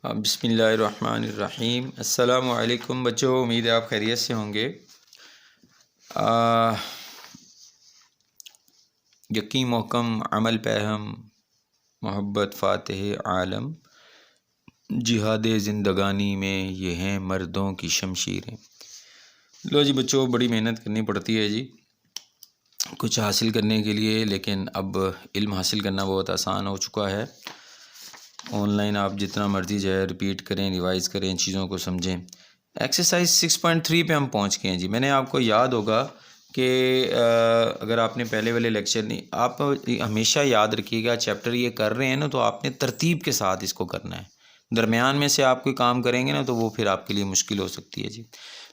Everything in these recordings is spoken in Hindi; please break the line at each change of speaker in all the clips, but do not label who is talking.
बिस्मिल्लाहिर्रहमानिर्रहीम। अस्सलामु अलैकुम बच्चों, उम्मीद है आप खैरियत से होंगे। यकीन मोहकम अमल पहम मोहब्बत फ़ातिह आलम, जिहाद ज़िंदगानी में ये हैं मर्दों की शमशीरें। लो जी बच्चों, बड़ी मेहनत करनी पड़ती है जी कुछ हासिल करने के लिए, लेकिन अब इल्म हासिल करना बहुत आसान हो चुका है। ऑनलाइन आप जितना मर्ज़ी जो है रिपीट करें, रिवाइज़ करें, चीज़ों को समझें। एक्सरसाइज 6.3 पे हम पहुंच गए हैं जी। मैंने आपको याद होगा कि अगर आपने पहले वाले लेक्चर नहीं, आप हमेशा याद रखिएगा चैप्टर ये कर रहे हैं ना, तो आपने तरतीब के साथ इसको करना है। दरमियान में से आप कोई काम करेंगे ना, तो वो फिर आपके लिए मुश्किल हो सकती है जी।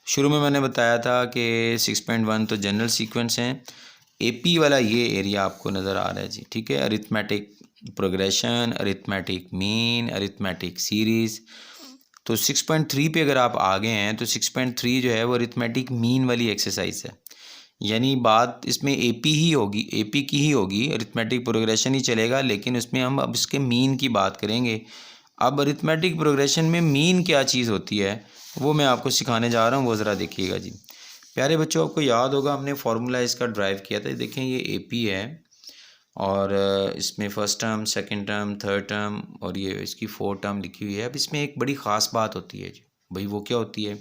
शुरू में मैंने बताया था कि 6.1 तो जनरल सीक्वेंस हैं। एपी वाला ये एरिया आपको नज़र आ रहा है जी, ठीक है। Arithmetic progression, arithmetic mean, arithmetic series. तो 6.3 पे अगर आप आ गए हैं तो 6.3 जो है वो अरिथमेटिक मीन वाली एक्सरसाइज है। यानी बात इसमें एपी ही होगी, एपी की ही होगी, अरिथमेटिक प्रोग्रेशन ही चलेगा, लेकिन उसमें हम अब इसके मीन की बात करेंगे। अब अरिथमेटिक प्रोग्रेशन में मीन क्या चीज़ होती है वो मैं आपको सिखाने जा रहा हूँ, वो ज़रा देखिएगा जी। प्यारे बच्चों, आपको याद होगा हमने फार्मूला इसका ड्राइव किया था। देखें ये एपी है और इसमें first term, second term, third term और ये इसकी 4 टर्म लिखी हुई है। अब इसमें एक बड़ी ख़ास बात होती है जी, भाई वो क्या होती है?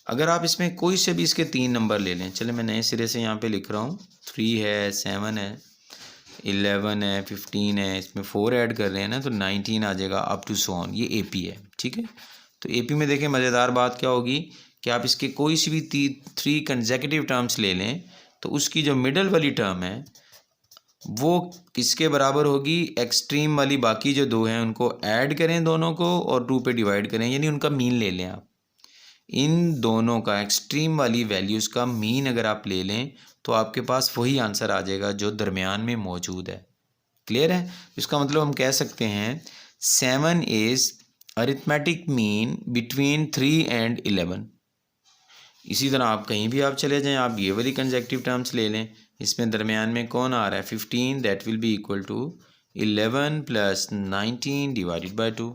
अगर आप इसमें कोई से भी इसके 3 नंबर ले लें, चले मैं नए सिरे से यहाँ पे लिख रहा हूँ। 3 है, 7 है, 11 है, 15 है, इसमें 4 ऐड कर रहे हैं ना, तो 19 आ जाएगा, अप टू सो ऑन। ये एपी है, ठीक है। तो एपी में देखें मज़ेदार बात क्या होगी कि आप इसके कोई सी भी 3 कंसेक्यूटिव टर्म्स ले लें, तो उसकी जो मिडल वाली टर्म है वो किसके बराबर होगी? एक्सट्रीम वाली बाकी जो दो हैं उनको ऐड करें दोनों को और 2 पे डिवाइड करें, यानी उनका मीन ले लें आप। इन दोनों का एक्सट्रीम वाली वैल्यूज़ का मीन अगर आप ले लें तो आपके पास वही आंसर आ जाएगा जो दरमियान में मौजूद है। क्लियर है? इसका मतलब हम कह सकते हैं 7 is arithmetic mean between 3 and 11। इसी तरह आप कहीं भी आप चले जाएं, आप ये वाली कंजेक्टिव टर्म्स ले लें। इसमें दरमियान में कौन आ रहा है? 15, that will be equal to 11 plus 19 divided by 2।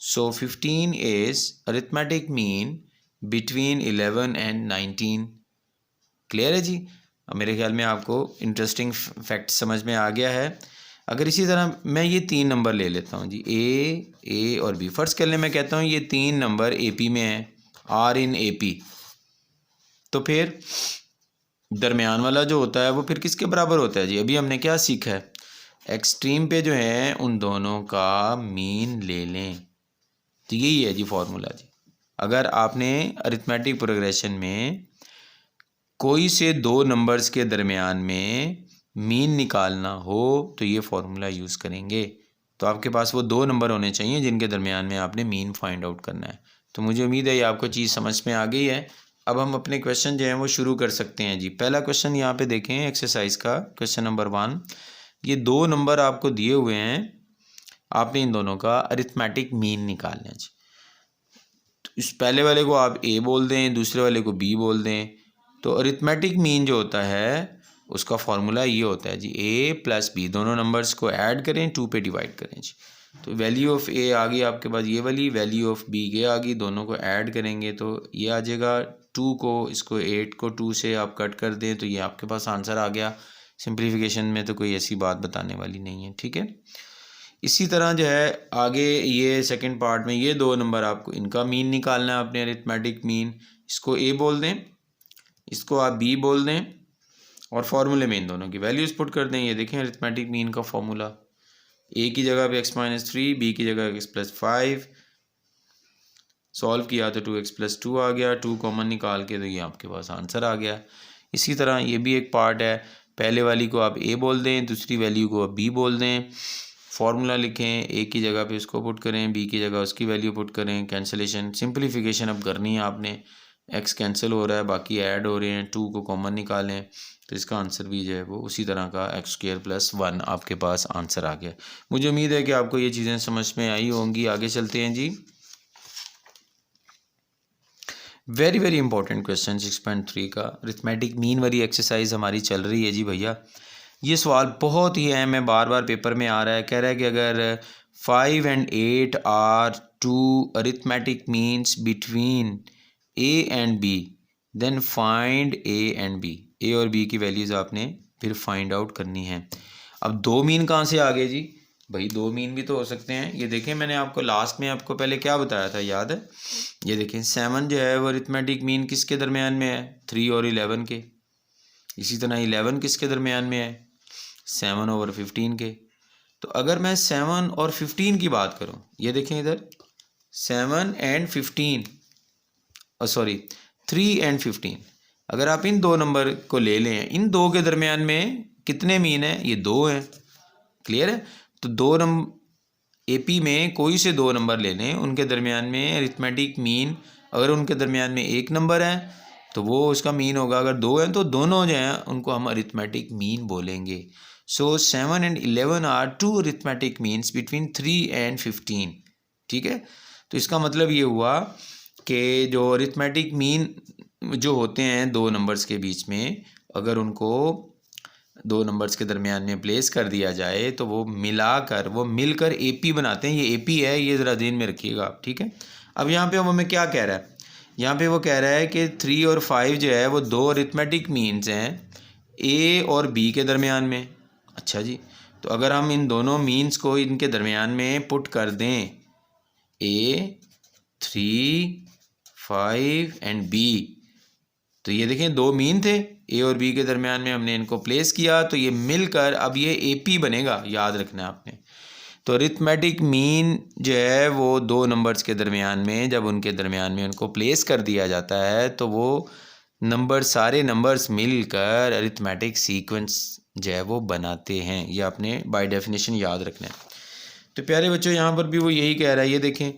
So 15 is arithmetic mean between 11 and 19। Clear है जी? अब मेरे ख्याल में आपको इंटरेस्टिंग फैक्ट समझ में आ गया है। अगर इसी तरह मैं ये 3 नंबर ले लेता हूँ जी, ए और बी। फर्ज कर लें मैं कहता हूँ ये 3 नंबर एपी में है, आर इन एपी। तो फिर दरमियान वाला जो होता है वो फिर किसके बराबर होता है जी? अभी हमने क्या सीखा है? एक्सट्रीम पे जो है उन दोनों का मीन ले लें। तो यही है जी फॉर्मूला जी। अगर आपने अरिथमेटिक प्रोग्रेशन में कोई से 2 नंबर्स के दरमियान में मीन निकालना हो तो ये फॉर्मूला यूज़ करेंगे। तो आपके पास वो 2 नंबर होने चाहिए जिनके दरमियान में आपने मीन फाइंड आउट करना है। तो मुझे उम्मीद है ये आपको चीज़ समझ में आ गई है। अब हम अपने क्वेश्चन जो हैं वो शुरू कर सकते हैं जी। पहला क्वेश्चन यहाँ पे देखें, एक्सरसाइज का क्वेश्चन नंबर 1। ये 2 नंबर आपको दिए हुए हैं, आपने इन दोनों का अरिथमेटिक मीन निकालना है जी। तो इस पहले वाले को आप ए बोल दें, दूसरे वाले को बी बोल दें। तो अरिथमेटिक मीन जो होता है उसका फॉर्मूला ये होता है जी, ए प्लस बी, दोनों नंबर्स को ऐड करें, 2 पे डिवाइड करें जी। तो वैल्यू ऑफ ए आ गई आपके पास ये वाली, वैल्यू ऑफ बी ये आ गई, दोनों को ऐड करेंगे तो ये आ जाएगा 2 को, इसको 8 को 2 से आप कट कर दें तो ये आपके पास आंसर आ गया। सिंप्लीफिकेशन में तो कोई ऐसी बात बताने वाली नहीं है, ठीक है। इसी तरह जो है आगे ये सेकंड पार्ट में ये 2 नंबर आपको इनका मीन निकालना है, अपने अरिथमेटिक मीन। इसको ए बोल दें, इसको आप बी बोल दें और फार्मूले में इन दोनों की वैल्यूज़ पुट कर दें। ये देखें अरिथमेटिक मीन का फॉर्मूला, ए की जगह पे x-3, बी की जगह x+5, सॉल्व किया तो 2x+2 आ गया, 2 कॉमन निकाल के तो ये आपके पास आंसर आ गया। इसी तरह ये भी एक पार्ट है, पहले वाली को आप ए बोल दें, दूसरी वैल्यू को आप बी बोल दें। फार्मूला लिखें, ए की जगह पे इसको पुट करें, बी की जगह उसकी वैल्यू पुट करें। कैंसिलेशन, सिंप्लीफिकेशन अब करनी है आपने। एक्स कैंसिल हो रहा है, बाकी ऐड हो रहे हैं, 2 को कॉमन निकालें तो इसका आंसर भी जो है वो उसी तरह का x² + 1 आपके पास आंसर आ गया। मुझे उम्मीद है कि आपको ये चीज़ें समझ में आई होंगी। आगे चलते हैं जी। वेरी वेरी इंपॉर्टेंट क्वेश्चन 6.3 का अरिथमेटिक मीन वाली एक्सरसाइज हमारी चल रही है जी भैया। ये सवाल बहुत ही अहम है, बार बार पेपर में आ रहा है। कह रहा है कि अगर 5 and 8 are two arithmetic means between A and B, then find A and B. A और B की वैल्यूज़ आपने फिर फाइंड आउट करनी है। अब दो मीन कहाँ से आ गए जी? भाई दो मीन भी तो हो सकते हैं। ये देखें, मैंने आपको लास्ट में आपको पहले क्या बताया था, याद है? ये देखें 7 जो है वो अरिथमेटिक मीन किसके दरमियान में है? 3 और 11 के। इसी तरह 11 किसके दरमियान में है? 7 over 15 के। तो अगर मैं 7 और 15 की बात करूं, ये देखें इधर 7 and 15, सॉरी 3 and 15, अगर आप इन दो नंबर को ले लें, इन दो के दरमियान में कितने मीन हैं? ये दो हैं। क्लियर है? तो दो नंबर एपी में कोई से दो नंबर ले लें, उनके दरमियान में अरिथमेटिक मीन, अगर उनके दरमियान में एक नंबर है तो वो उसका मीन होगा। अगर दो हैं तो दोनों जो हैं उनको हम अरिथमेटिक मीन बोलेंगे। So 7 and 11 are two arithmetic means between 3 and 15। ठीक है, तो इसका मतलब ये हुआ कि जो अरिथमेटिक मीन जो होते हैं दो नंबर्स के बीच में, अगर उनको दो नंबर्स के दरमियान में प्लेस कर दिया जाए तो वो मिलकर एपी बनाते हैं। ये एपी है, ये ज़रा ध्यान में रखिएगा आप। ठीक है, अब यहाँ पे वो हमें क्या कह रहा है? यहाँ पे वो कह रहा है कि 3 और 5 जो है वो दो अरिथमेटिक मीन्स हैं ए और बी के दरमियान में। अच्छा जी, तो अगर हम इन दोनों मीन्स को इनके दरमियान में पुट कर दें, ए 3 5 एंड बी, तो ये देखें दो मीन थे ए और बी के दरमियान में, हमने इनको प्लेस किया तो ये मिलकर अब ये एपी बनेगा। याद रखना है आपने। तो अरिथमेटिक मीन जो है वो दो नंबर्स के दरमियान में, जब उनके दरमियान में उनको प्लेस कर दिया जाता है तो वो सारे नंबर्स मिलकर अरिथमेटिक सीक्वेंस जो है वो बनाते हैं। ये आपने बाय डेफिनेशन याद रखना है। तो प्यारे बच्चों, यहाँ पर भी वो यही कह रहा है। ये देखें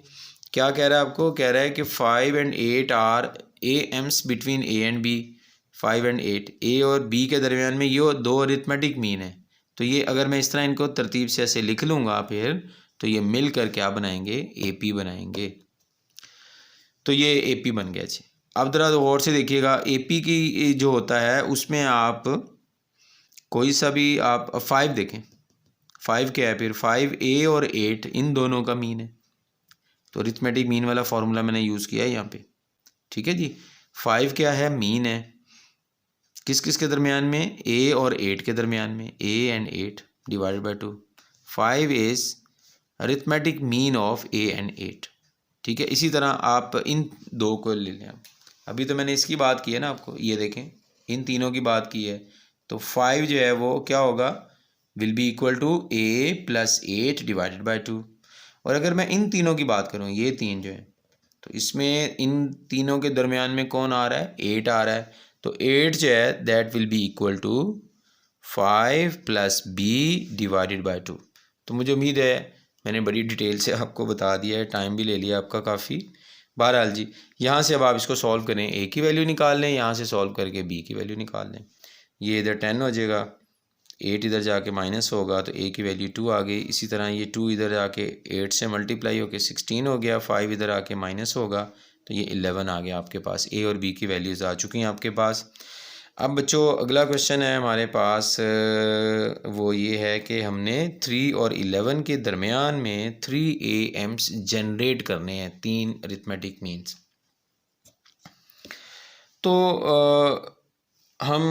क्या कह रहा है आपको, कह रहा है कि 5 and 8 are A Ms between A and B. 5 and 8 A और बी के दरमियान में ये दो अरिथमेटिक मीन है। तो ये अगर मैं इस तरह इनको तरतीब से ऐसे लिख लूँगा फिर, तो ये मिलकर क्या बनाएंगे? एपी बनाएंगे। तो ये एपी बन गया जी। अब ज़रा गौर से देखिएगा, एपी की जो होता है उसमें आप कोई सा भी आप 5 देखें, 5 क्या है? फिर 5 ए और 8 इन दोनों का मीन है। तो अरिथमेटिक मीन वाला फॉर्मूला मैंने यूज़ किया है यहाँ पे। ठीक है जी, 5 क्या है? मीन है। किस किस के दरमियान में? ए और 8 के दरमियान में। A and 8 divided by 2। 5 is arithmetic mean of A and 8। ठीक है, इसी तरह आप इन दो को ले लें। अभी तो मैंने इसकी बात की है ना आपको, ये देखें इन तीनों की बात की है। तो 5 जो है वो क्या होगा? Will be equal to A plus 8 divided by 2। और अगर मैं इन तीनों की बात करूँ, ये तीन जो है, तो इसमें इन तीनों के दरमियान में कौन आ रहा है? 8 आ रहा है। तो 8 जो है that will be equal to 5 plus B divided by 2। तो मुझे उम्मीद है मैंने बड़ी डिटेल से आपको बता दिया है, टाइम भी ले लिया आपका काफ़ी। बहरहाल जी, यहाँ से अब आप इसको सॉल्व करें, ए की वैल्यू निकाल लें, यहाँ से सॉल्व करके बी की वैल्यू निकाल लें। ये इधर 10 हो जाएगा, 8 इधर जाके माइनस होगा तो ए की वैल्यू 2 आ गई। इसी तरह ये 2 इधर आके 8 से मल्टीप्लाई होके 16 हो गया, 5 इधर आके माइनस होगा तो ये 11 आ गया आपके पास। ए और बी की वैल्यूज़ आ चुकी हैं आपके पास। अब बच्चों अगला क्वेश्चन है हमारे पास, वो ये है कि हमने 3 और 11 के दरमियान में 3 AMs जनरेट करने हैं, 3 अरिथमेटिक मीन्स। तो हम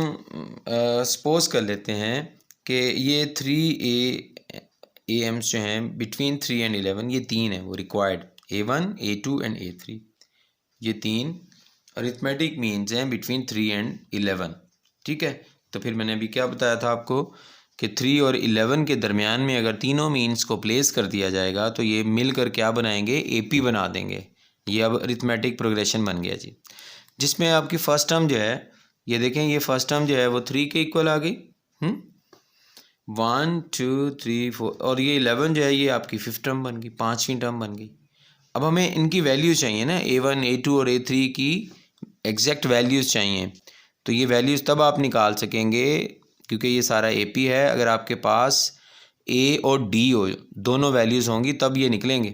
सपोज कर लेते हैं कि ये 3 AMs जो हैं बिटवीन 3 and 11, ये तीन हैं वो required, A1 A2 and A3। ये तीन अरिथमेटिक मीन्स हैं बिटवीन 3 and 11। ठीक है, तो फिर मैंने अभी क्या बताया था आपको कि 3 और 11 के दरमियान में अगर तीनों मीन्स को प्लेस कर दिया जाएगा तो ये मिलकर क्या बनाएंगे? एपी बना देंगे। ये अब अरिथमेटिक प्रोग्रेशन बन गया जी, जिसमें आपकी फ़र्स्ट टर्म जो है, ये देखें ये फर्स्ट टर्म जो है वो 3 के इक्वल आ गई। 1 2 3 4, और ये 11 जो है ये आपकी 5th टर्म बन गई, 5वीं टर्म बन गई। अब हमें इनकी वैल्यू चाहिए ना, A1 A2 और A3 की एग्जैक्ट वैल्यूज़ चाहिए। तो ये वैल्यूज़ तब आप निकाल सकेंगे क्योंकि ये सारा AP है, अगर आपके पास A और D हो, दोनों वैल्यूज़ होंगी तब ये निकलेंगे।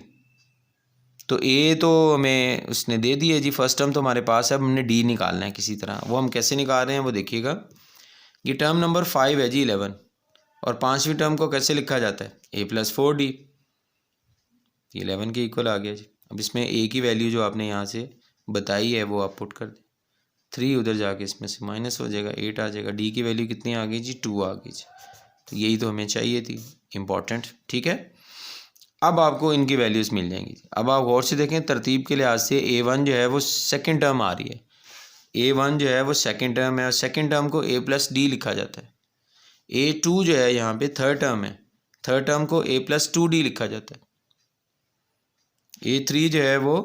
तो A तो हमें उसने दे दी है जी, फर्स्ट टर्म तो हमारे पास है, अब हमने D निकालना है किसी तरह। वो हम कैसे निकाल रहे हैं वो देखिएगा। ये टर्म नंबर 5 है जी 11, और 5वीं टर्म को कैसे लिखा जाता है? A + 4D। 11 के इक्वल आ गया जी। अब इसमें ए की वैल्यू जो आपने यहाँ से बताई है वो आप पुट कर दें, 3 उधर जाके इसमें से माइनस हो जाएगा, 8 आ जाएगा। डी की वैल्यू कितनी आ गई जी? 2 आ गई जी। तो यही तो हमें चाहिए थी, इम्पॉर्टेंट। ठीक है, अब आपको इनकी वैल्यूज़ मिल जाएंगी। अब आप गौर से देखें, तरतीब के लिहाज से A1 जो है वो सेकंड टर्म आ रही है, A1 जो है वो सेकंड टर्म है, और सेकंड टर्म को A+D लिखा जाता है। A2 जो है यहाँ पे थर्ड टर्म है, थर्ड टर्म को A+2D लिखा जाता है। A3 जो है वो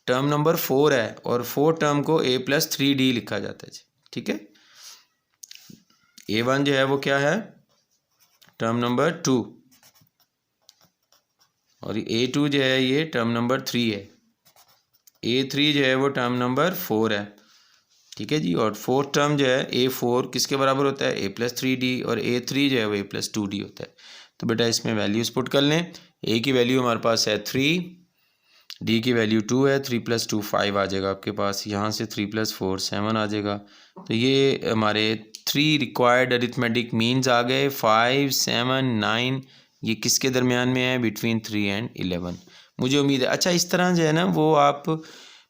टर्म नंबर 4 है, और फोर्थ टर्म को A+3D लिखा जाता है जी। ठीक है, A1 जो है वो क्या है? टर्म नंबर 2, और A2 जो है ये टर्म नंबर 3 है, A3 जो है वो टर्म नंबर 4 है। ठीक है जी, और फोर्थ टर्म जो है A4 किसके बराबर होता है? A+3D, और A3 जो है वो A+2D होता है। तो बेटा इसमें वैल्यूज़ पुट कर लें। A की वैल्यू हमारे पास है 3, D की वैल्यू 2 है, 3 + 2 5 आ जाएगा आपके पास, यहाँ से 3 + 4 7 आ जाएगा। तो ये हमारे 3 रिक्वायर्ड अरिथमेटिक मीन्स आ गए, 5 7 9, ये किसके दरमियान में है? Between 3 and 11। मुझे उम्मीद है अच्छा इस तरह जो है ना वो आप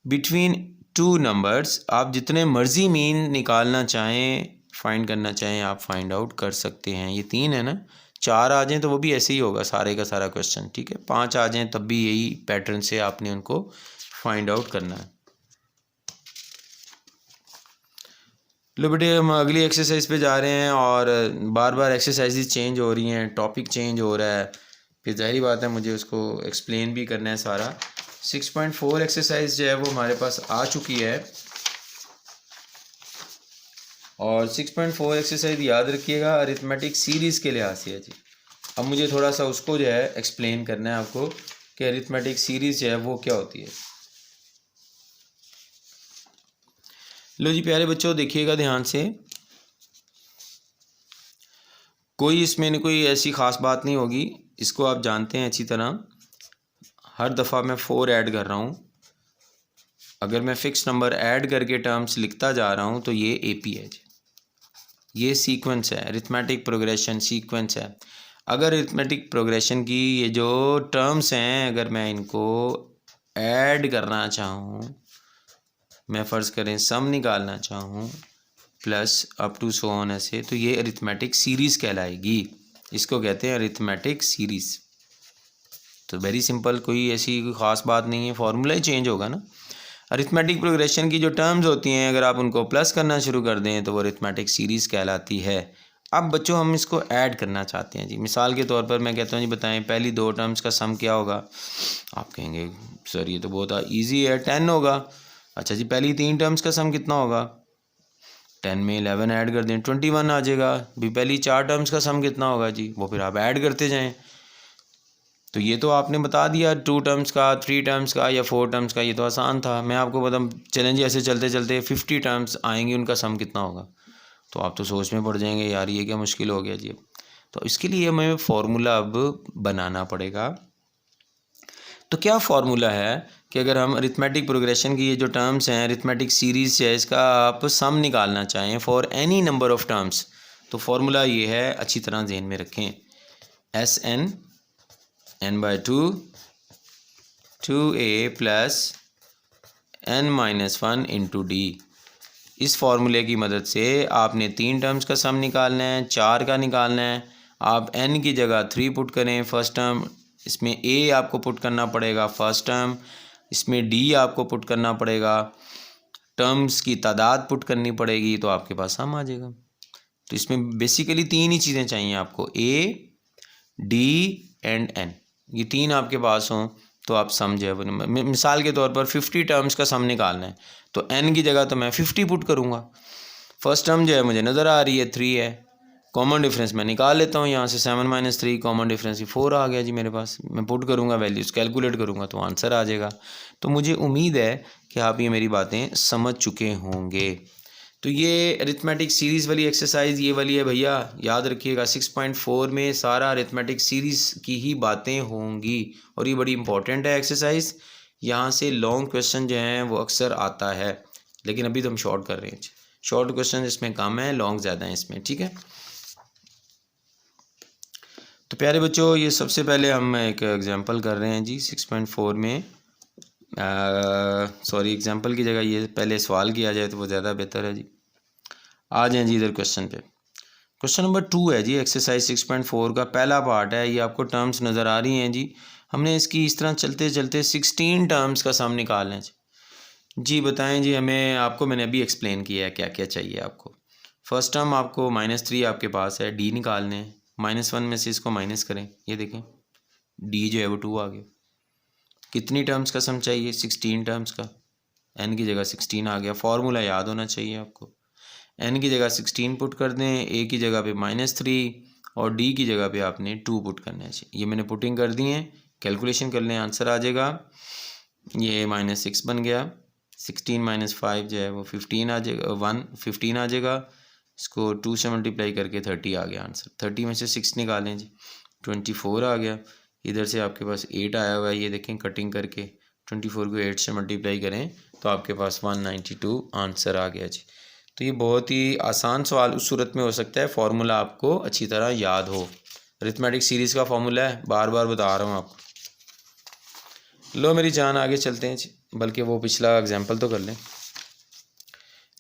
बिटवीन 2 नंबर्स आप जितने मर्जी मीन निकालना चाहें, फाइंड करना चाहें, आप फाइंड आउट कर सकते हैं। ये 3 है ना, 4 आ जाएं तो वो भी ऐसे ही होगा सारे का सारा क्वेश्चन। ठीक है, 5 आ जाएं तब भी यही पैटर्न से आपने उनको फाइंड आउट करना है। लो बेटे हम अगली एक्सरसाइज पे जा रहे हैं, और बार बार एक्सरसाइजेज चेंज हो रही हैं, टॉपिक चेंज हो रहा है, फिर जाहिर बात है मुझे उसको एक्सप्लेन भी करना है सारा। 6.4 एक्सरसाइज जो है वो हमारे पास आ चुकी है, और 6.4 एक्सरसाइज याद रखिएगा अरिथमेटिक सीरीज़ के लिहाज से है जी। अब मुझे थोड़ा सा उसको जो है एक्सप्लेन करना है आपको कि अरिथमेटिक सीरीज़ जो है वो क्या होती है। लो जी प्यारे बच्चों देखिएगा ध्यान से, कोई इसमें कोई ऐसी ख़ास बात नहीं होगी, इसको आप जानते हैं अच्छी तरह। हर दफ़ा मैं 4 ऐड कर रहा हूँ, अगर मैं फ़िक्स नंबर ऐड करके टर्म्स लिखता जा रहा हूँ तो ये AP है जी। ये सीक्वेंस है, अरिथमेटिक प्रोग्रेशन सीक्वेंस है। अगर अरिथमेटिक प्रोग्रेशन की ये जो टर्म्स हैं अगर मैं इनको ऐड करना चाहूँ, मैं फ़र्ज़ करें सम निकालना चाहूँ plus up to so on ऐसे, तो ये अरिथमेटिक सीरीज़ कहलाएगी। इसको कहते हैं अरिथमेटिक सीरीज़। तो वेरी सिंपल, कोई ऐसी कोई ख़ास बात नहीं है, फार्मूला ही चेंज होगा ना। अरिथमेटिक प्रोग्रेशन की जो टर्म्स होती हैं अगर आप उनको प्लस करना शुरू कर दें तो वो अरिथमेटिक सीरीज़ कहलाती है। अब बच्चों हम इसको ऐड करना चाहते हैं जी। मिसाल के तौर पर मैं कहता हूँ जी बताएं पहली 2 टर्म्स का सम क्या होगा। आप कहेंगे सर ये तो बहुत ईजी है, 10 होगा। अच्छा जी, पहली 3 टर्म्स का सम कितना होगा? 10 में 11 ऐड कर दें 21 आ जाएगा। भी पहली 4 टर्म्स का सम कितना होगा जी, वो फिर आप ऐड करते जाएँ। तो ये तो आपने बता दिया 2 टर्म्स का, 3 टर्म्स का या 4 टर्म्स का, ये तो आसान था। मैं आपको बता चलेंगे ऐसे चलते चलते 50 टर्म्स आएंगी, उनका सम कितना होगा। तो आप तो सोच में पड़ जाएंगे यार ये क्या मुश्किल हो गया जी। तो इसके लिए हमें फार्मूला अब बनाना पड़ेगा। तो क्या फार्मूला है कि अगर हम अरिथमेटिक प्रोग्रेशन की ये जो टर्म्स हैं अरिथमेटिक सीरीज़ है इसका आप सम निकालना चाहें for any number of terms, तो फार्मूला ये है, अच्छी तरह ध्यान में रखें, SN n/2 2a plus n-1 into D। इस फार्मूले की मदद से आपने 3 टर्म्स का सम निकालना है, 4 का निकालना है। आप n की जगह 3 पुट करें फर्स्ट टर्म, इसमें a आपको पुट करना पड़ेगा फर्स्ट टर्म, इसमें d आपको पुट करना पड़ेगा, टर्म्स की तादाद पुट करनी पड़ेगी, तो आपके पास सम आ जाएगा। तो इसमें बेसिकली 3 ही चीज़ें चाहिए आपको, a, d एंड n। ये 3 आपके पास हों तो आप समझे। मिसाल के तौर पर 50 टर्म्स का सम निकालना है तो n की जगह तो मैं 50 पुट करूँगा। फर्स्ट टर्म जो है मुझे नज़र आ रही है 3 है, कॉमन डिफरेंस मैं निकाल लेता हूँ यहाँ से, 7 - 3 कॉमन डिफरेंस 4 आ गया जी मेरे पास। मैं पुट करूँगा वैल्यूज़ कैलकुलेट करूँगा तो आंसर आ जाएगा। तो मुझे उम्मीद है कि आप ये मेरी बातें समझ चुके होंगे। तो ये अरिथमेटिक सीरीज़ वाली एक्सरसाइज ये वाली है भैया, याद रखिएगा 6.4 में सारा अरिथमेटिक सीरीज़ की ही बातें होंगी, और ये बड़ी इंपॉर्टेंट है एक्सरसाइज। यहाँ से लॉन्ग क्वेश्चन जो हैं वो अक्सर आता है, लेकिन अभी तो हम शॉर्ट कर रहे हैं। शॉर्ट क्वेश्चन इसमें कम है, लॉन्ग ज़्यादा है इसमें, ठीक है। तो प्यारे बच्चों, ये सबसे पहले हम एक एग्जांपल कर रहे हैं जी 6.4 में। सॉरी, एग्जांपल की जगह ये पहले सवाल किया जाए तो वो ज़्यादा बेहतर है जी। आ जाएं जी इधर क्वेश्चन पे। क्वेश्चन नंबर 2 है जी, एक्सरसाइज 6.4 का पहला पार्ट है। ये आपको टर्म्स नज़र आ रही हैं जी। हमने इसकी इस तरह चलते चलते 16 टर्म्स का सम निकालना है जी। बताएं जी हमें, आपको मैंने अभी एक्सप्लेन किया है क्या क्या चाहिए आपको। फर्स्ट टर्म आपको -3 आपके पास है, डी निकालने हैं। -1 में से इसको माइनस करें, ये देखें डी जो है वो 2 आ गया। कितनी टर्म्स का सम चाहिए? 16 टर्म्स का। एन की जगह 16 आ गया। फार्मूला याद होना चाहिए आपको। एन की जगह 16 पुट कर दें, ए की जगह पे -3 और डी की जगह पे आपने 2 पुट करना है। ये मैंने पुटिंग कर दी है, कैलकुलेशन कर लें, आंसर आ जाएगा। ये -6 बन गया। 16 - 5 जो है वो 15 आ जाएगा, 15 आ जाएगा। इसको 2 से मल्टीप्लाई करके 30 आ गया आंसर। 30 में से 6 निकालें जी, 24 आ गया। इधर से आपके पास 8 आया हुआ है, ये देखें कटिंग करके 24 को 8 से मल्टीप्लाई करें तो आपके पास 192 आंसर आ गया जी। तो ये बहुत ही आसान सवाल उस सूरत में हो सकता है फार्मूला आपको अच्छी तरह याद हो। अरिथमेटिक सीरीज़ का फार्मूला है, बार बार बता रहा हूँ आपको। लो मेरी जान, आगे चलते हैं जी, बल्कि वो पिछला एग्जाम्पल तो कर लें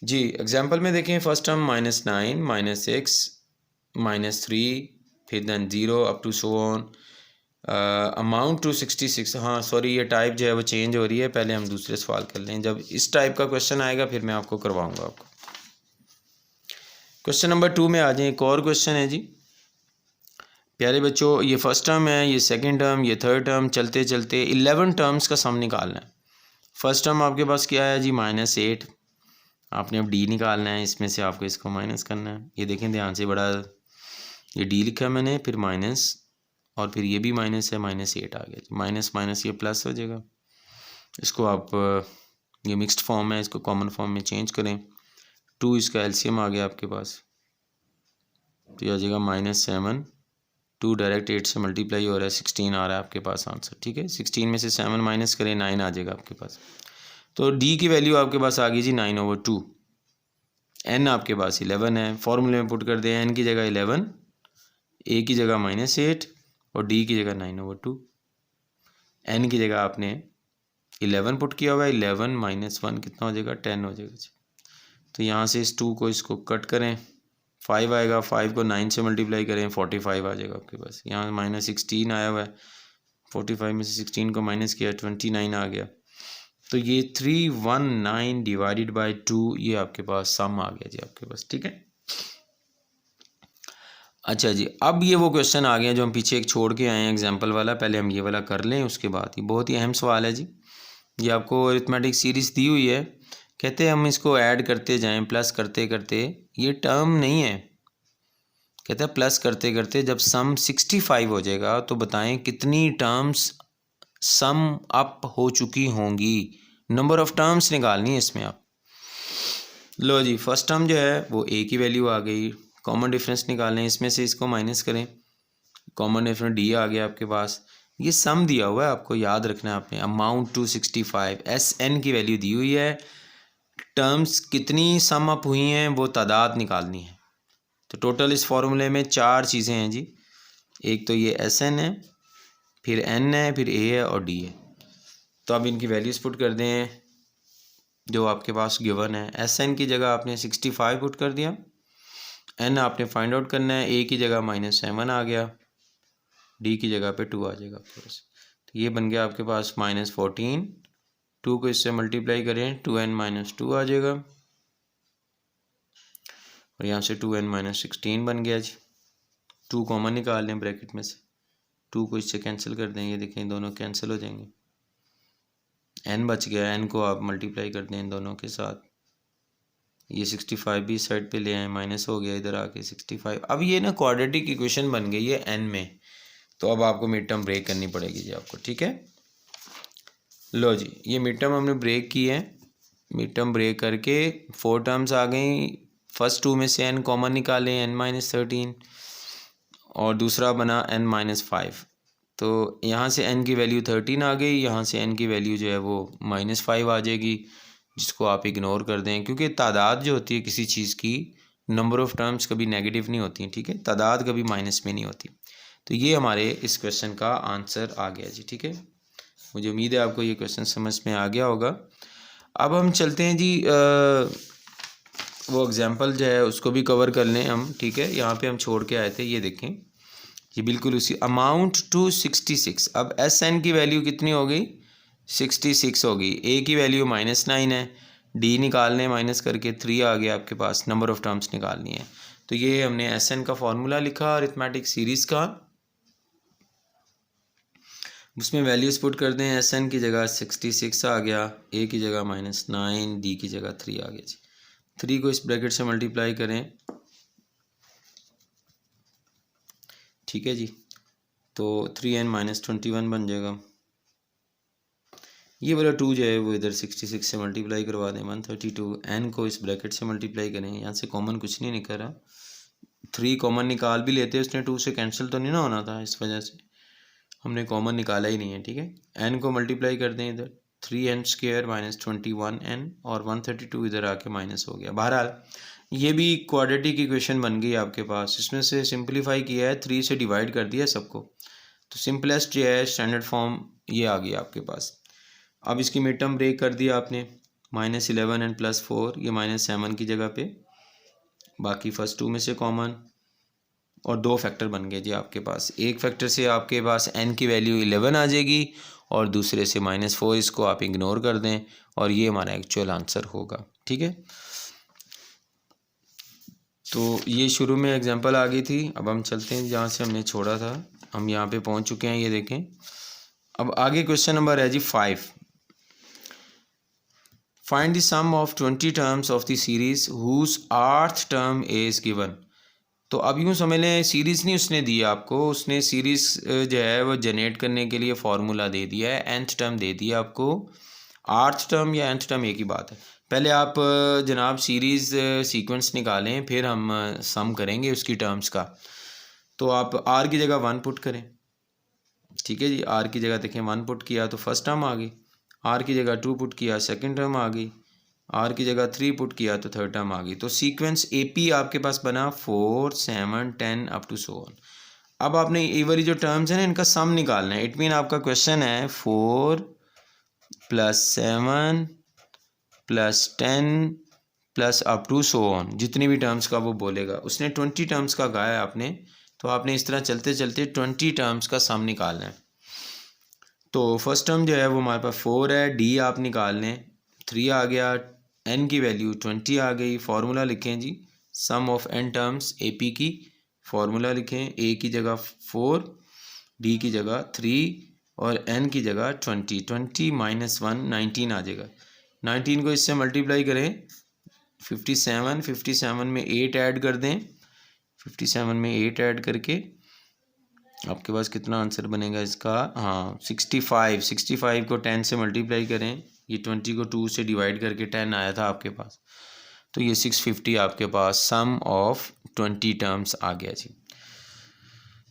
जी। एग्जाम्पल में देखें, फर्स्ट टर्म -9 -6 -3 फिर then 0 up to so on, amount to 66। हाँ सॉरी, ये टाइप जो है वो चेंज हो रही है। पहले हम दूसरे सवाल कर लें, जब इस टाइप का क्वेश्चन आएगा फिर मैं आपको करवाऊँगा आपको। क्वेश्चन नंबर 2 में आ जाए। एक और क्वेश्चन है जी प्यारे बच्चों, ये फर्स्ट टर्म है, ये सेकंड टर्म, ये थर्ड टर्म, चलते चलते 11 टर्म्स का सम निकालना है। फर्स्ट टर्म आपके पास क्या है जी? -8। आपने अब डी निकालना है, इसमें से आपको इसको माइनस करना है। ये देखें ध्यान से, बड़ा ये डी लिखा है मैंने, फिर माइनस और फिर ये भी माइनस है, -8 आ गया। माइनस माइनस ये प्लस हो जाएगा। इसको आप, ये मिक्स्ड फॉर्म है, इसको कॉमन फॉर्म में चेंज करें। 2 इसका एलसीएम आ गया आपके पास, तो ये आ जाएगा -7। 2 डायरेक्ट 8 से मल्टीप्लाई हो रहा है, 16 आ रहा है आपके पास आंसर। ठीक है, 16 में से 7 माइनस करें, 9 आ जाएगा आपके पास। तो डी की वैल्यू आपके पास आ गई जी 9/2। एन आपके पास 11 है, फॉर्मूले में पुट कर दें। एन की जगह 11, ए की जगह -8 और डी की जगह 9/2। एन की जगह आपने 11 पुट किया हुआ है, 11 - 1 कितना हो जाएगा? 10 हो जाएगा जी। तो यहाँ से इस 2 को इसको कट करें, 5 आएगा। 5 को 9 से मल्टीप्लाई करें, 45 आ जाएगा आपके पास। यहाँ -16 आया हुआ है, 45 में से 16 को माइनस किया, 29 आ गया। तो ये 319 डिवाइडेड बाई 2, ये आपके पास सम आ गया जी आपके पास। ठीक है, अच्छा जी। अब ये वो क्वेश्चन आ गया जो हम पीछे एक छोड़ के आए हैं एग्जाम्पल वाला। पहले हम ये वाला कर लें, उसके बाद ये बहुत ही अहम सवाल है जी। ये आपको अरिथमेटिक सीरीज़ दी हुई है, कहते हैं हम इसको ऐड करते जाएं, प्लस करते करते, ये टर्म नहीं है, कहते हैं प्लस करते करते जब सम 65 हो जाएगा तो बताएं कितनी टर्म्स सम अप हो चुकी होंगी। नंबर ऑफ टर्म्स निकालनी है इसमें आप। लो जी, फर्स्ट टर्म जो है वो ए की वैल्यू आ गई। कॉमन डिफरेंस निकालें, इसमें से इसको माइनस करें, कॉमन डिफरेंस डी आ गया आपके पास। ये सम दिया हुआ है, आपको याद रखना है आपने, अमाउंट टू 65। एस एन की वैल्यू दी हुई है, टर्म्स कितनी सम अप हुई हैं वो तादाद निकालनी है। तो टोटल इस फॉर्मूले में 4 चीज़ें हैं जी। एक तो ये एस एन है, फिर एन है, फिर ए है और डी है। तो अब इनकी वैल्यूज़ पुट कर दें जो आपके पास गिवन है। एस एन की जगह आपने 65 पुट कर दिया, एन आपने फाइंड आउट करना है। ए की जगह -7 आ गया, डी की जगह पे 2 आ जाएगा आपके पास। तो ये बन गया आपके पास -14। 2 को इससे मल्टीप्लाई करें, 2n - 2 आ जाएगा और यहाँ से 2n - 16 बन गया जी। 2 कॉमन निकाल लें ब्रैकेट में से, 2 को इससे कैंसिल कर दें, ये देखें दोनों कैंसिल हो जाएंगे। n बच गया, n को आप मल्टीप्लाई कर दें इन दोनों के साथ। ये 65 भी साइड पे ले आए, माइनस हो गया इधर आके 65। अब ये ना क्वाड्रेटिक इक्वेशन बन गई है n में, तो अब आपको मिड टर्म ब्रेक करनी पड़ेगी जी आपको। ठीक है, लो जी, ये मिड टर्म हमने ब्रेक की है। मिड टर्म ब्रेक करके 4 टर्म्स आ गई। फर्स्ट 2 में से n कॉमन निकालें, n - 13 और दूसरा बना n - 5। तो यहाँ से n की वैल्यू 13 आ गई, यहाँ से n की वैल्यू जो है वो -5 आ जाएगी, जिसको आप इग्नोर कर दें, क्योंकि तादाद जो होती है किसी चीज़ की, नंबर ऑफ़ टर्म्स कभी नेगेटिव नहीं होती हैं। ठीक है, तादाद कभी माइनस में नहीं होती। तो ये हमारे इस क्वेश्चन का आंसर आ गया जी। ठीक है, मुझे उम्मीद है आपको ये क्वेश्चन समझ में आ गया होगा। अब हम चलते हैं जी, वो एग्जाम्पल जो है उसको भी कवर कर लें हम। ठीक है, यहाँ पे हम छोड़ के आए थे, ये देखें, ये बिल्कुल उसी अमाउंट टू 66। अब एस एन की वैल्यू कितनी हो गई? 66 हो गई। ए की वैल्यू -9 है, डी निकालने माइनस करके 3 आ गया आपके पास, नंबर ऑफ़ टर्म्स निकालनी है। तो ये हमने एस एन का फॉर्मूला लिखा अरिथमेटिक सीरीज़ का, उसमें वैल्यूज़ पुट कर दें। एस एन की जगह 66 आ गया, ए की जगह -9, डी की जगह 3 आ गया जी। 3 को इस ब्रैकेट से मल्टीप्लाई करें, ठीक है जी, तो 3n - 21 बन जाएगा। ये वाला 2 जो है वो इधर 66 से मल्टीप्लाई करवा दें, 132। n को इस ब्रैकेट से मल्टीप्लाई करें, यहाँ से कॉमन कुछ नहीं निकल रहा, 3 कॉमन निकाल भी लेते उसने 2 से कैंसिल तो नहीं ना होना था, इस वजह से हमने कॉमन निकाला ही नहीं है। ठीक है, n को मल्टीप्लाई कर दें इधर, 3n² - 21n, और 132 इधर आके माइनस हो गया। बहरहाल ये भी क्वाड्रेटिक इक्वेशन बन गई आपके पास। इसमें से सिंप्लीफाई किया है, 3 से डिवाइड कर दिया सबको, तो सिंपलेस्ट जो है स्टैंडर्ड फॉर्म ये आ गया आपके पास। अब इसकी मिड टर्म ब्रेक कर दिया आपने, -11 एंड +4, ये -7 की जगह पे, बाकी फर्स्ट 2 में से कॉमन, और 2 फैक्टर बन गए जी आपके पास। एक फैक्टर से आपके पास n की वैल्यू 11 आ जाएगी, और दूसरे से -4, इसको आप इग्नोर कर दें, और ये हमारा एक्चुअल आंसर होगा। ठीक है, तो ये शुरू में एग्जांपल आ गई थी। अब हम चलते हैं जहाँ से हमने छोड़ा था, हम यहाँ पे पहुँच चुके हैं, ये देखें। अब आगे क्वेश्चन नंबर है जी 5। Find the sum of 20 terms of the series whose 8th term is given. तो अब यूँ समझ लें, सीरीज़ नहीं उसने दी आपको, उसने सीरीज़ जो है वो जनरेट करने के लिए फार्मूला दे दिया है, nth टर्म दे दिया आपको। 8th टर्म या nth टर्म एक ही बात है। पहले आप जनाब सीरीज़ सीक्वेंस निकालें, फिर हम सम करेंगे उसकी टर्म्स का। तो आप r की जगह 1 पुट करें, ठीक है जी। r की जगह देखें 1 पुट किया तो फर्स्ट टर्म आ गई, r की जगह 2 पुट किया सेकंड टर्म आ गई, r की जगह 3 पुट किया तो थर्ड टर्म आ गई। तो सीक्वेंस AP आपके पास बना 4, 7, 10 अप टू सो ऑन। अब आपने ये वाली जो टर्म्स हैं ना, इनका सम निकालना है। इट मीन आपका क्वेश्चन है 4 + 7 + 10 + अप टू सो ऑन, जितनी भी टर्म्स का वो बोलेगा। उसने 20 टर्म्स का कहा है आपने, तो आपने इस तरह चलते चलते 20 टर्म्स का सम निकालना है। तो फर्स्ट टर्म जो है वो हमारे पास 4 है, डी आप निकाल लें, 3 आ गया, n की वैल्यू 20 आ गई। फार्मूला लिखें जी, सम ऑफ n टर्म्स AP की फार्मूला लिखें, a की जगह 4, d की जगह 3, और n की जगह 20। 20 - 1 19 आ जाएगा। 19 को इससे मल्टीप्लाई करें, 57, 57 में 8 ऐड कर दें, 57 में 8 ऐड करके आपके पास कितना आंसर बनेगा इसका? हाँ 65। 65 को 10 से मल्टीप्लाई करें, ये 20 को 2 से डिवाइड करके 10 आया था आपके पास, तो ये 650 आपके पास सम ऑफ 20 टर्म्स आ गया जी।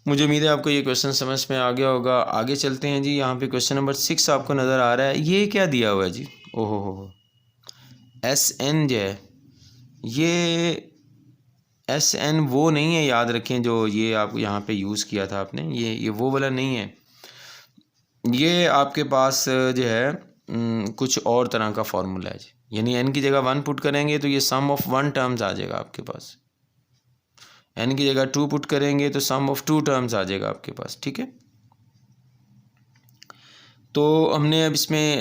मुझे उम्मीद है आपको ये क्वेश्चन समझ में आ गया होगा। आगे चलते हैं जी, यहाँ पे क्वेश्चन नंबर 6 आपको नज़र आ रहा है। ये क्या दिया हुआ है जी? ओहो हो, SN जो है, ये SN वो नहीं है, याद रखें, जो ये आप यहाँ पे यूज़ किया था आपने, ये वो वाला नहीं है। ये आपके पास जो है कुछ और तरह का फार्मूला है जी। यानी n की जगह 1 पुट करेंगे तो ये सम ऑफ 1 टर्म्स आ जाएगा आपके पास, n की जगह 2 पुट करेंगे तो सम ऑफ 2 टर्म्स आ जाएगा आपके पास। ठीक है, तो हमने अब इसमें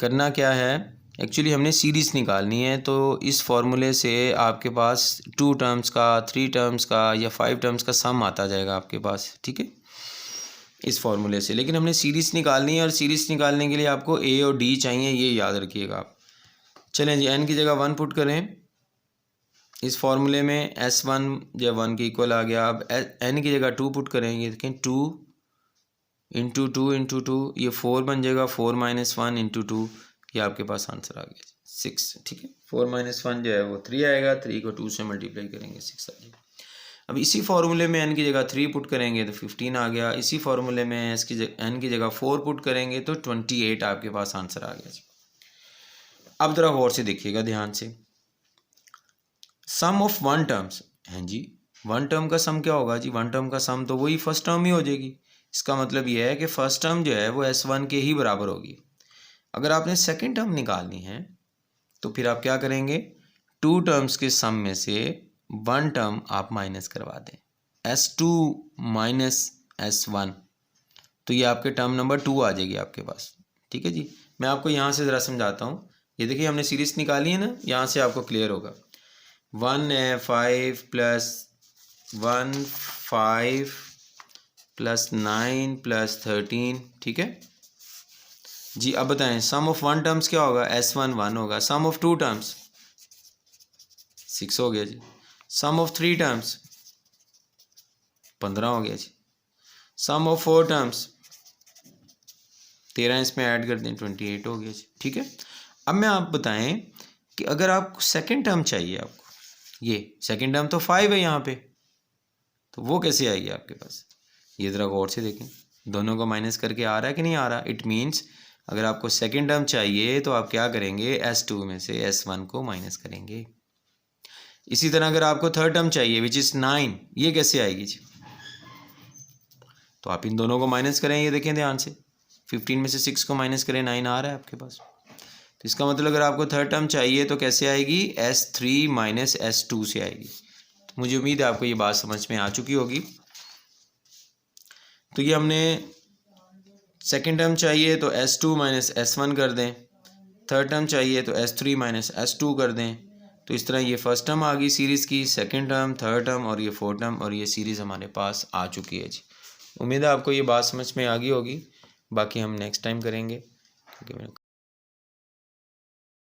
करना क्या है, एक्चुअली हमने सीरीज़ निकालनी है। तो इस फार्मूले से आपके पास 2 टर्म्स का, 3 टर्म्स का या 5 टर्म्स का सम आता जाएगा आपके पास। ठीक है, इस फार्मूले से। लेकिन हमने सीरीज़ निकालनी है, और सीरीज़ निकालने के लिए आपको A और D चाहिए, ये याद रखिएगा आप। चलें जी, n की जगह 1 पुट करें इस फार्मूले में, S1 जो 1 के इक्वल आ गया। अब n की जगह 2 पुट करेंगे, देखें 2 × 2 × 2, ये 4 बन जाएगा। 4 - 1 × 2, ये आपके पास आंसर आ गया 6। ठीक है, 4 - 1 जो है वो 3 आएगा, 3 को 2 से मल्टीप्लाई करेंगे 6 आ जाएगा। अब इसी फार्मूले में n की जगह 3 पुट करेंगे तो 15 आ गया। इसी फार्मूले में n की जगह 4 पुट करेंगे तो 28 आपके पास आंसर आ गया जी। अब ज़रा गौर से देखिएगा ध्यान से, सम ऑफ 1 टर्म्स हैं जी, वन टर्म का सम क्या होगा जी, वन टर्म का सम तो वही फर्स्ट टर्म ही हो जाएगी। इसका मतलब यह है कि फर्स्ट टर्म जो है वो S1 के ही बराबर होगी। अगर आपने सेकंड टर्म निकालनी है तो फिर आप क्या करेंगे, टू टर्म्स के सम में से वन टर्म आप माइनस करवा दें, S2 माइनस S1, तो ये आपके टर्म नंबर 2 आ जाएगी आपके पास। ठीक है जी, मैं आपको यहाँ से ज़रा समझाता हूँ। ये देखिए हमने सीरीज निकाली है ना, यहाँ से आपको क्लियर होगा। 1 है 5 प्लस 1 5 प्लस 9 प्लस 13, ठीक है जी। अब बताएं सम ऑफ वन टर्म्स क्या होगा, S1 1 होगा। सम ऑफ टू टर्म्स 6 हो गया जी। सम ऑफ थ्री टर्म्स 15 हो गया जी। सम ऑफ फोर टर्म्स 13 इसमें ऐड कर दें 28 हो गया जी। ठीक है, अब मैं आप बताएं कि अगर आपको सेकंड टर्म चाहिए, आपको ये सेकंड टर्म तो 5 है यहाँ पे, तो वो कैसे आएगी आपके पास, ये ज़रा गौर से देखें, दोनों को माइनस करके आ रहा है कि नहीं आ रहा। इट मीन्स अगर आपको सेकंड टर्म चाहिए तो आप क्या करेंगे, S2 में से S1 को माइनस करेंगे। इसी तरह अगर आपको थर्ड टर्म चाहिए विच इज़ 9, ये कैसे आएगी जी, तो आप इन दोनों को माइनस करें। ये देखें ध्यान से, 15 में से 6 को माइनस करें, 9 आ रहा है आपके पास। तो इसका मतलब अगर आपको थर्ड टर्म चाहिए तो कैसे आएगी, S3 माइनस S2 से आएगी। तो मुझे उम्मीद है आपको ये बात समझ में आ चुकी होगी। तो ये हमने सेकेंड टर्म चाहिए तो S2 माइनस S1 कर दें, थर्ड टर्म चाहिए तो S3 माइनस S2 कर दें। तो इस तरह ये फर्स्ट टर्म आ गई सीरीज़ की, सेकंड टर्म, थर्ड टर्म और ये फोर्थ टर्म, और ये सीरीज़ हमारे पास आ चुकी है जी। उम्मीद है आपको ये बात समझ में आ गई होगी। बाकी हम नेक्स्ट टाइम करेंगे क्योंकि